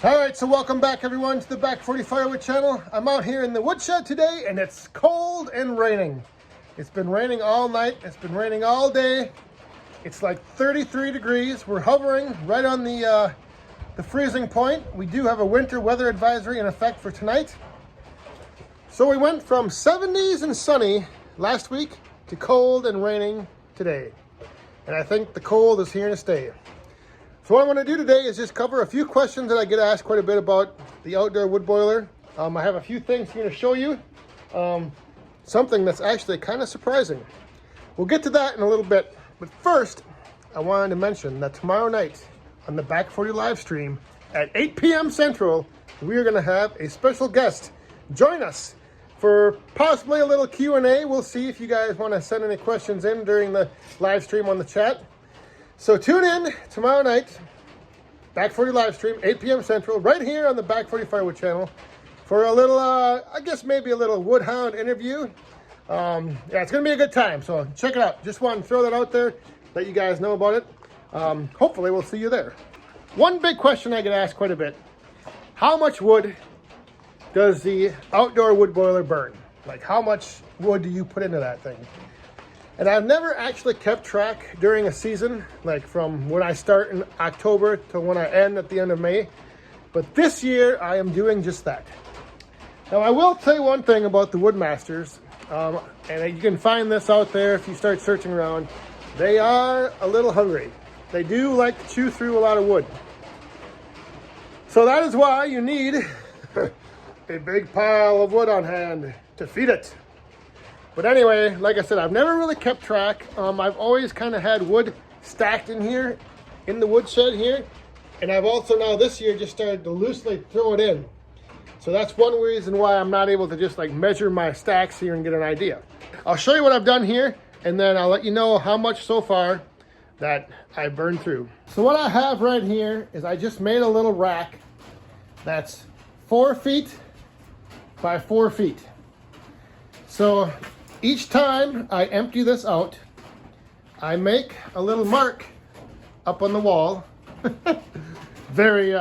All right, so welcome back everyone to the Back 40 Firewood channel. I'm out here in the woodshed today and it's cold and raining. It's been raining all night. It's been raining all day. It's like 33 degrees. We're hovering right on the freezing point. We do have a winter weather advisory in effect for tonight. So we went from 70s and sunny last week to cold and raining today. And I think the cold is here to stay. So what I want to do today is just cover a few questions that I get asked quite a bit about the outdoor wood boiler. I have a few things here to show you. Something that's actually kind of surprising. We'll get to that in a little bit. But first, I wanted to mention that tomorrow night on the Back 40 live stream at 8 p.m. Central, we are going to have a special guest join us for possibly a little Q&A. We'll see if you guys want to send any questions in during the live stream on the chat. So tune in tomorrow night, Back 40 live stream, 8 p.m. Central, right here on the Back 40 Firewood channel for a little, I guess maybe a little Woodhound interview. Yeah, it's going to be a good time, so check it out. Just want to throw that out there, let you guys know about it. Hopefully we'll see you there. One big question I get asked quite a bit: how much wood does the outdoor wood boiler burn? Like, how much wood do you put into that thing? And I've never actually kept track during a season, like from when I start in October to when I end at the end of May. But this year, I am doing just that. Now, I will tell you one thing about the Woodmasters, and you can find this out there if you start searching around. They are a little hungry. They do like to chew through a lot of wood. So that is why you need a big pile of wood on hand to feed it. But anyway, like I said, I've never really kept track. I've always kind of had wood stacked in here, in the woodshed here. And I've also now this year just started to loosely throw it in. So that's one reason why I'm not able to just like measure my stacks here and get an idea. I'll show you what I've done here, and then I'll let you know how much so far that I burned through. So what I have right here is I just made a little rack that's 4 feet by 4 feet. So each time I empty this out, I make a little mark up on the wall. Very,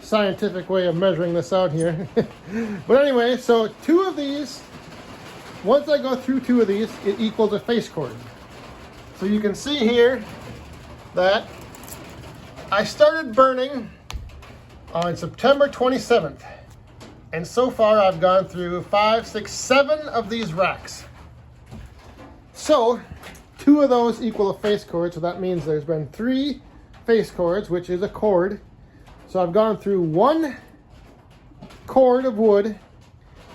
scientific way of measuring this out here. But anyway, so 2 of these, once I go through 2 of these, it equals a face cord. So you can see here that I started burning on September 27th. And so far I've gone through 5, 6, 7 of these racks. So 2 of those equal a face cord. So that means there's been 3 face cords, which is a cord. So I've gone through 1 cord of wood.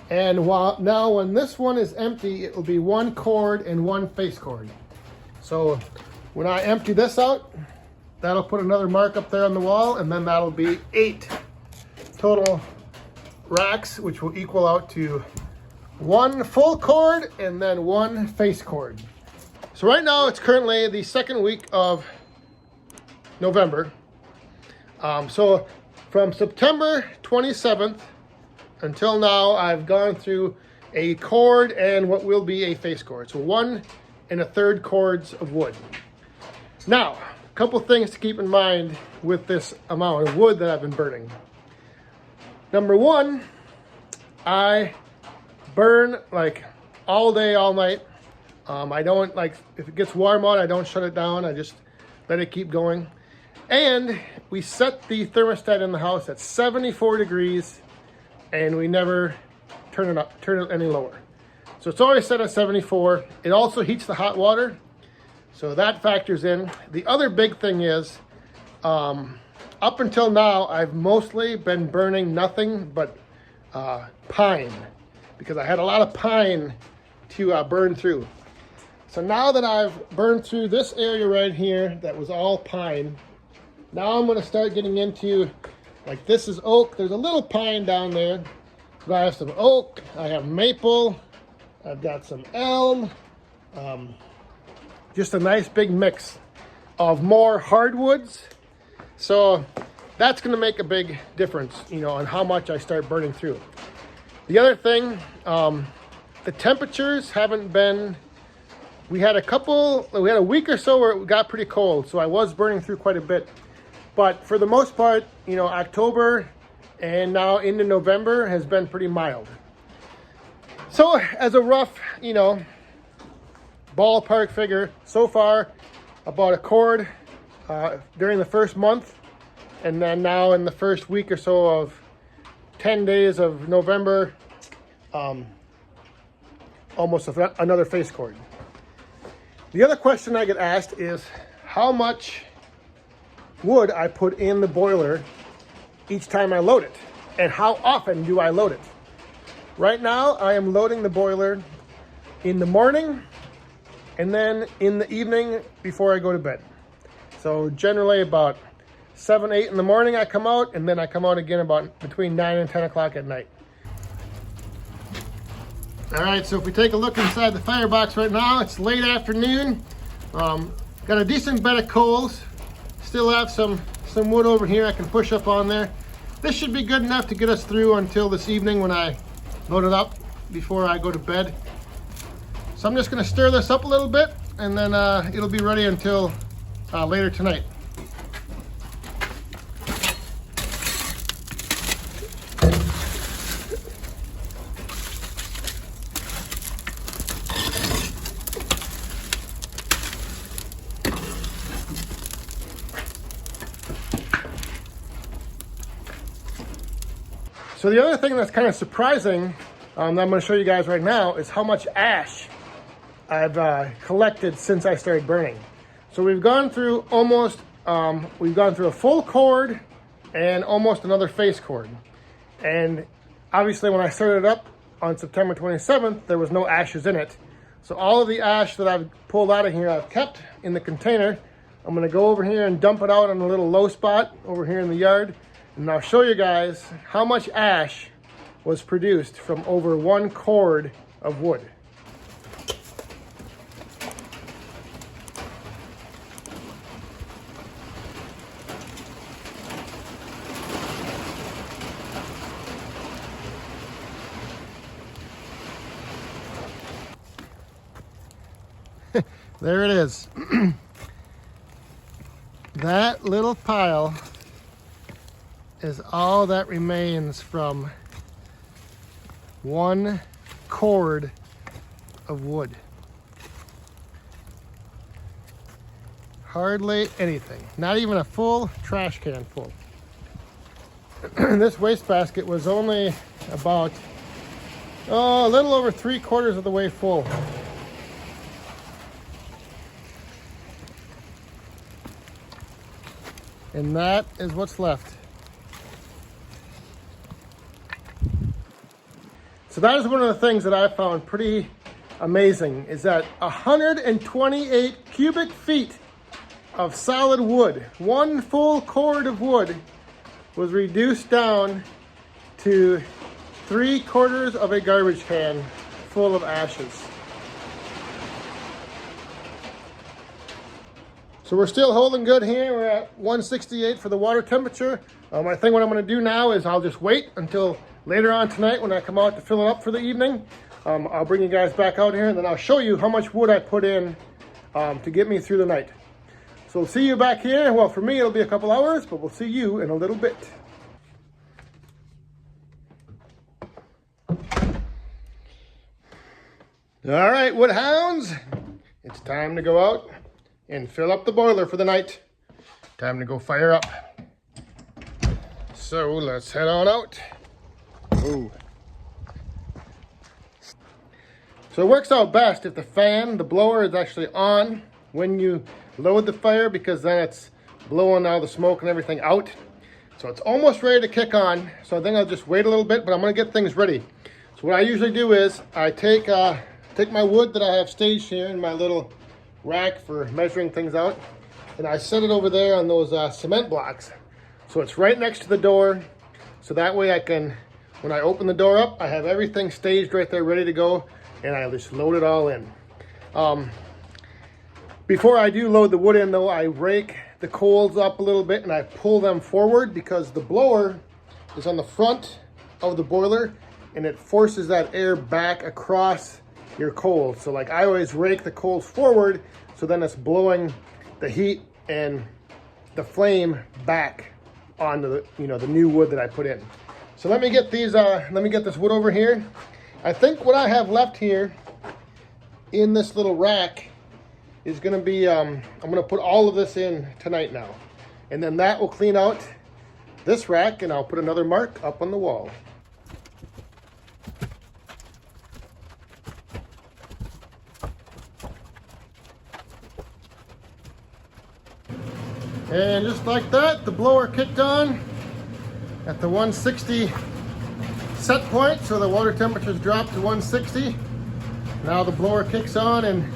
And now when this one is empty, it will be 1 cord and 1 face cord. So when I empty this out, that'll put another mark up there on the wall, and then that'll be 8 total racks, which will equal out to 1 full cord and then 1 face cord. So right now it's currently the 2nd week of November. So from September 27th until now, I've gone through a cord and what will be a face cord. So 1 1/3 cords of wood. Now, a couple things to keep in mind with this amount of wood that I've been burning. Number 1, I burn like all day, all night. I don't like, if it gets warm out, I don't shut it down. I just let it keep going. And we set the thermostat in the house at 74 degrees and we never turn it any lower. So it's always set at 74. It also heats the hot water, so that factors in. The other big thing is, up until now, I've mostly been burning nothing but pine, because I had a lot of pine to burn through. So now that I've burned through this area right here that was all pine, now I'm going to start getting into, like, this is oak. There's a little pine down there. But I have some oak. I have maple. I've got some elm. Just a nice big mix of more hardwoods. So that's going to make a big difference, on how much I start burning through. The other thing, the temperatures haven't been, we had a week or so where it got pretty cold, so I was burning through quite a bit. But for the most part, you know, October and now into November has been pretty mild. So as a rough, you know, ballpark figure, so far about a cord during the first month, and then now in the first week or so of 10 days of November, almost another face cord. The other question I get asked is how much wood I put in the boiler each time I load it, and how often do I load it. Right now I am loading the boiler in the morning and then in the evening before I go to bed. So generally about 7, 8 in the morning I come out, and then I come out again about between 9 and 10 o'clock at night. All right, so if we take a look inside the firebox right now, it's late afternoon. Got a decent bed of coals. Still have some wood over here I can push up on there. This should be good enough to get us through until this evening when I load it up before I go to bed. So I'm just gonna stir this up a little bit, and then it'll be ready until later tonight. So the other thing that's kind of surprising that I'm going to show you guys right now is how much ash I've collected since I started burning. So we've gone through almost, we've gone through a full cord and almost another face cord. And obviously when I started up on September 27th, there was no ashes in it. So all of the ash that I've pulled out of here, I've kept in the container. I'm going to go over here and dump it out on a little low spot over here in the yard. And I'll show you guys how much ash was produced from over 1 cord of wood. There it is. That little pile is all that remains from 1 cord of wood. Hardly anything, not even a full trash can full. This wastebasket was only about, a little over 3/4 of the way full. And that is what's left. So that is one of the things that I found pretty amazing, is that 128 cubic feet of solid wood, 1 full cord of wood, was reduced down to 3/4 of a garbage can full of ashes. So we're still holding good here. We're at 168 for the water temperature. I think what I'm gonna do now is I'll just wait until later on tonight when I come out to fill it up for the evening. I'll bring you guys back out here, and then I'll show you how much wood I put in to get me through the night. So we'll see you back here. Well, for me, it'll be a couple hours, but we'll see you in a little bit. All right, wood hounds, it's time to go out and fill up the boiler for the night. Time to go fire up. So let's head on out. Ooh. So it works out best if the fan, the blower, is actually on when you load the fire, because then it's blowing all the smoke and everything out. So it's almost ready to kick on. So I think I'll just wait a little bit, but I'm gonna get things ready. So what I usually do is I take my wood that I have staged here in my little rack for measuring things out, and I set it over there on those cement blocks. So it's right next to the door. So that way I can, when I open the door up, I have everything staged right there ready to go, and I just load it all in. Before I do load the wood in though, I rake the coals up a little bit and I pull them forward, because the blower is on the front of the boiler and it forces that air back across your coals. So like I always rake the coals forward, so then it's blowing the heat and the flame back onto the, you know, the new wood that I put in. So let me get these, let me get this wood over here. I think what I have left here in this little rack is going to be, I'm going to put all of this in tonight now. And then that will clean out this rack, and I'll put another mark up on the wall. And just like that, the blower kicked on at the 160 set point, so the water temperature's dropped to 160. Now the blower kicks on and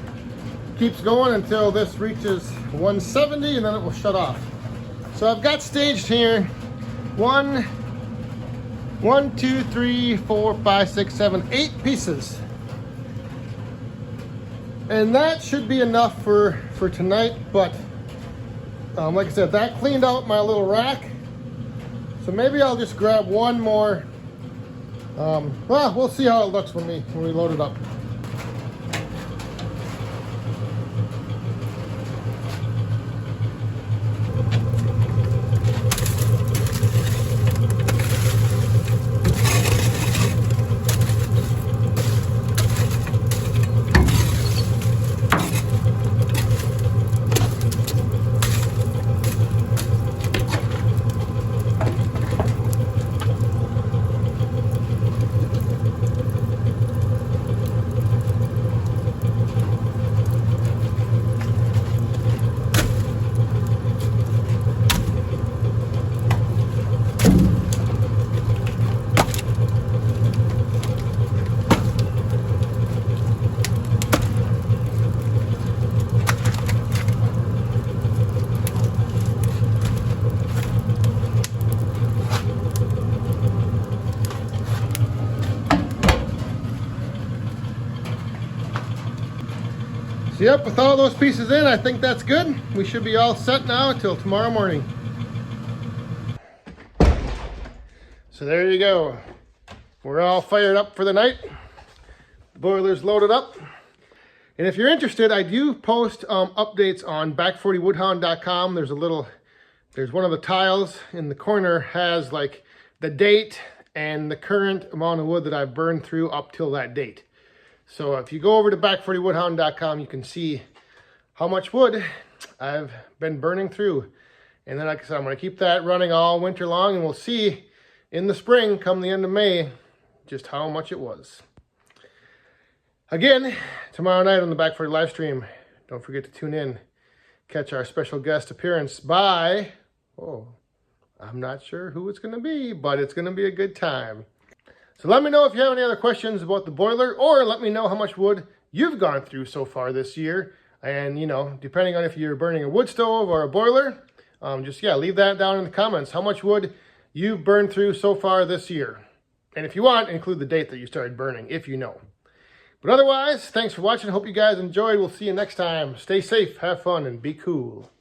keeps going until this reaches 170, and then it will shut off. So I've got staged here 1, 2, 3, 4, 5, 6, 7, 8 pieces. And that should be enough for tonight, but like I said, that cleaned out my little rack. So maybe I'll just grab one more. Well, we'll see how it looks when we load it up. So yep, with all those pieces in, I think that's good. We should be all set now until tomorrow morning. So there you go. We're all fired up for the night. The boiler's loaded up. And if you're interested, I do post updates on back40woodhound.com. There's one of the tiles in the corner has like the date and the current amount of wood that I've burned through up till that date. So if you go over to back40woodhound.com, you can see how much wood I've been burning through. And then, like I said, I'm going to keep that running all winter long, and we'll see in the spring, come the end of May, just how much it was. Again, tomorrow night on the Back 40 live stream, don't forget to tune in. Catch our special guest appearance by, I'm not sure who it's going to be, but it's going to be a good time. So let me know if you have any other questions about the boiler, or let me know how much wood you've gone through so far this year. And, you know, depending on if you're burning a wood stove or a boiler, leave that down in the comments. How much wood you've burned through so far this year. And if you want, include the date that you started burning, if you know. But otherwise, thanks for watching. Hope you guys enjoyed. We'll see you next time. Stay safe, have fun, and be cool.